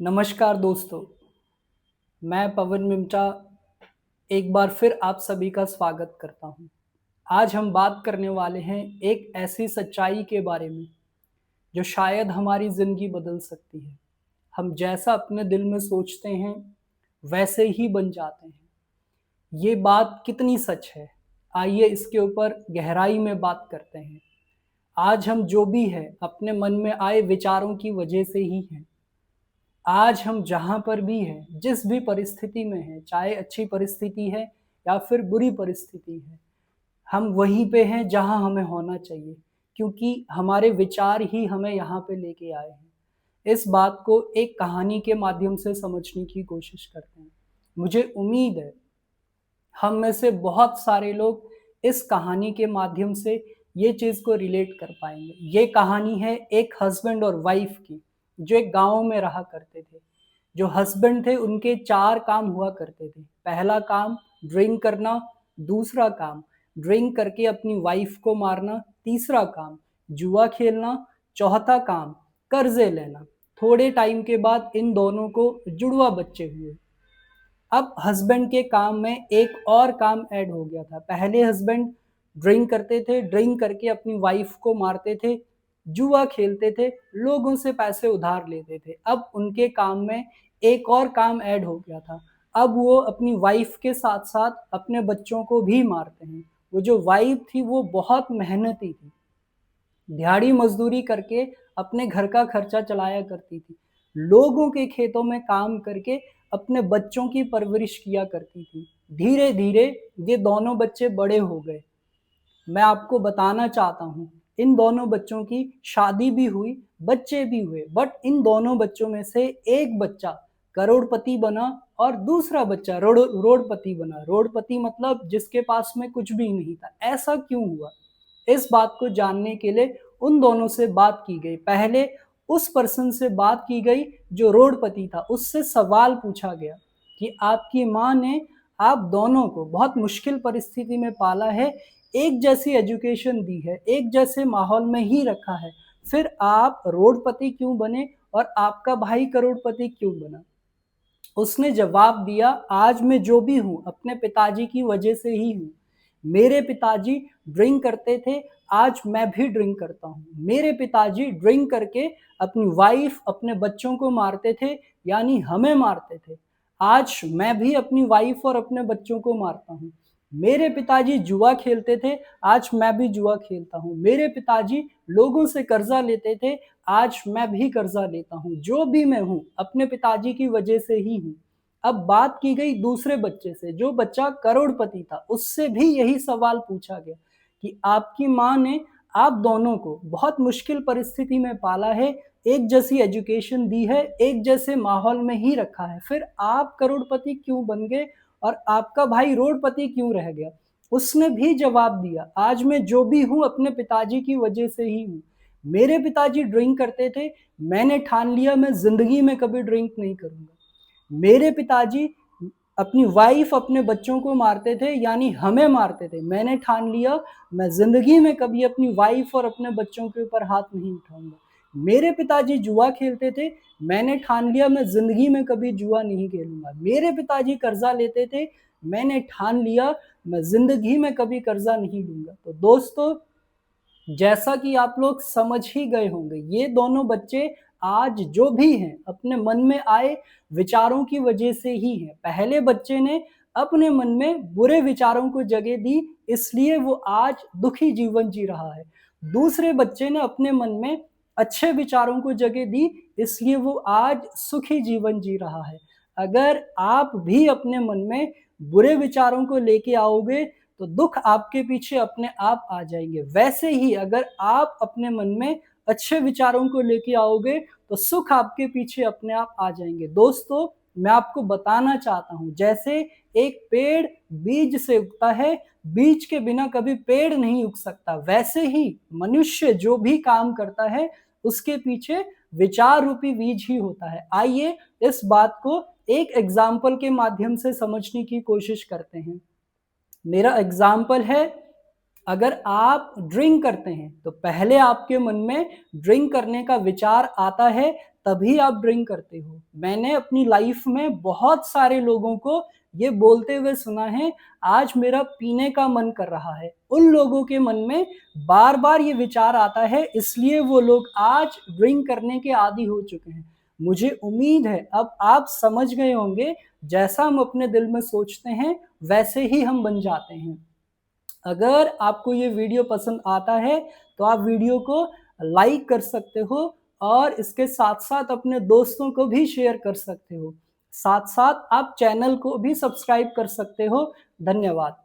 नमस्कार दोस्तों, मैं पवन मिमटा एक बार फिर आप सभी का स्वागत करता हूँ। आज हम बात करने वाले हैं एक ऐसी सच्चाई के बारे में, जो शायद हमारी ज़िंदगी बदल सकती है। हम जैसा अपने दिल में सोचते हैं, वैसे ही बन जाते हैं। ये बात कितनी सच है? आइए इसके ऊपर गहराई में बात करते हैं। आज हम जो भी हैं, अपने मन में आए विचारों की वजह से ही हैं। आज हम जहाँ पर भी हैं, जिस भी परिस्थिति में हैं, चाहे अच्छी परिस्थिति है या फिर बुरी परिस्थिति है, हम वहीं पे हैं जहाँ हमें होना चाहिए, क्योंकि हमारे विचार ही हमें यहाँ पे लेके आए हैं। इस बात को एक कहानी के माध्यम से समझने की कोशिश करते हैं। मुझे उम्मीद है हम में से बहुत सारे लोग इस कहानी के माध्यम से ये चीज़ को रिलेट कर पाएँगे। ये कहानी है एक हस्बैंड और वाइफ़ की, जो एक गाँव में रहा करते थे। जो हस्बैंड थे उनके 4 काम हुआ करते थे। पहला काम ड्रिंक करना, दूसरा काम ड्रिंक करके अपनी वाइफ़ को मारना, तीसरा काम जुआ खेलना, चौथा काम कर्ज़े लेना। थोड़े टाइम के बाद इन दोनों को जुड़वा बच्चे हुए। अब हस्बैंड के काम में एक और काम ऐड हो गया था। पहले हस्बैंड ड्रिंक करते थे, ड्रिंक करके अपनी वाइफ़ को मारते थे, जुआ खेलते थे, लोगों से पैसे उधार लेते थे। अब उनके काम में एक और काम ऐड हो गया था। अब वो अपनी वाइफ़ के साथ-साथ अपने बच्चों को भी मारते हैं। वो जो वाइफ़ थी वो बहुत मेहनती थी। दिहाड़ी मज़दूरी करके अपने घर का खर्चा चलाया करती थी। लोगों के खेतों में काम करके अपने बच्चों की परवरिश किया करती थी। धीरे-धीरे ये दोनों बच्चे बड़े हो गए। मैं आपको बताना चाहता हूँ, इन दोनों बच्चों की शादी भी हुई, बच्चे भी हुए, बट इन दोनों बच्चों में से एक बच्चा करोड़पति बना और दूसरा बच्चा रोड़पति बना। रोड़पति मतलब जिसके पास में कुछ भी नहीं था। ऐसा क्यों हुआ? इस बात को जानने के लिए उन दोनों से बात की गई। पहले उस पर्सन से बात की गई जो रोड़पति था, उससे सवाल पूछा गया कि आपकी माँ ने आप दोनों को बहुत मुश्किल परिस्थिति में पाला है, एक जैसी एजुकेशन दी है, एक जैसे माहौल में ही रखा है, फिर आप रोड़पति क्यों बने और आपका भाई करोड़पति क्यों बना? उसने जवाब दिया, आज मैं जो भी हूँ अपने पिताजी की वजह से ही हूँ। मेरे पिताजी ड्रिंक करते थे, आज मैं भी ड्रिंक करता हूँ। मेरे पिताजी ड्रिंक करके अपनी वाइफ़, अपने बच्चों को मारते थे, यानी हमें मारते थे। आज मैं भी अपनी वाइफ़ और अपने बच्चों को मारता हूँ। मेरे पिताजी जुआ खेलते थे, आज मैं भी जुआ खेलता हूँ। मेरे पिताजी लोगों से कर्ज़ा लेते थे, आज मैं भी कर्ज़ा लेता हूँ। जो भी मैं हूँ, अपने पिताजी की वजह से ही हूँ। अब बात की गई दूसरे बच्चे से, जो बच्चा करोड़पति था, उससे भी यही सवाल पूछा गया कि आपकी माँ ने आप दोनों को बहुत मुश्किल परिस्थिति में पाला है, एक जैसी एजुकेशन दी है, एक जैसे माहौल में ही रखा है, फिर आप करोड़पति क्यों बन गए और आपका भाई रोड़पति क्यों रह गया? उसने भी जवाब दिया, आज मैं जो भी हूँ अपने पिताजी की वजह से ही हूँ। मेरे पिताजी ड्रिंक करते थे, मैंने ठान लिया मैं ज़िंदगी में कभी ड्रिंक नहीं करूँगा। मेरे पिताजी अपनी वाइफ़, अपने बच्चों को मारते थे, यानी हमें मारते थे। मैंने ठान लिया मैं ज़िंदगी में कभी अपनी वाइफ़ और अपने बच्चों के ऊपर हाथ नहीं उठाऊँगा। मेरे पिताजी जुआ खेलते थे, मैंने ठान लिया मैं ज़िंदगी में कभी जुआ नहीं खेलूँगा। मेरे पिताजी कर्ज़ा लेते थे, मैंने ठान लिया मैं ज़िंदगी में कभी कर्ज़ा नहीं लूँगा। तो दोस्तों, जैसा कि आप लोग समझ ही गए होंगे, ये दोनों बच्चे आज जो भी हैं, अपने मन में आए विचारों की वजह से ही हैं। पहले बच्चे ने अपने मन में बुरे विचारों को जगह दी, इसलिए वो आज दुखी जीवन जी रहा है। दूसरे बच्चे ने अपने मन में अच्छे विचारों को जगह दी, इसलिए वो आज सुखी जीवन जी रहा है। अगर आप भी अपने मन में बुरे विचारों को लेके आओगे, तो दुःख आपके पीछे अपने आप आ जाएँगे। वैसे ही अगर आप अपने मन में अच्छे विचारों को लेके आओगे, तो सुख आपके पीछे अपने आप आ जाएँगे। दोस्तों, मैं आपको बताना चाहता हूँ, जैसे एक पेड़ बीज से उगता है, बीज के बिना कभी पेड़ नहीं उग सकता, वैसे ही मनुष्य जो भी काम करता है, उसके पीछे विचार रूपी बीज ही होता है। आइए इस बात को एक एग्ज़ाम्पल के माध्यम से समझने की कोशिश करते हैं। मेरा एग्ज़ाम्पल है अगर आप ड्रिंक करते हैं तो पहले आपके मन में ड्रिंक करने का विचार आता है, तभी आप ड्रिंक करते हो। मैंने अपनी लाइफ में बहुत सारे लोगों को ये बोलते हुए सुना है, आज मेरा पीने का मन कर रहा है। उन लोगों के मन में बार-बार ये विचार आता है, इसलिए वो लोग आज ड्रिंक करने के आदी हो चुके हैं। मुझे उम्मीद है अब आप समझ गए होंगे, जैसा हम अपने दिल में सोचते हैं, वैसे ही हम बन जाते हैं। अगर आपको ये वीडियो पसंद आता है, तो आप वीडियो को लाइक कर सकते हो और इसके साथ-साथ अपने दोस्तों को भी शेयर कर सकते हो। साथ-साथ आप चैनल को भी सब्सक्राइब कर सकते हो। धन्यवाद।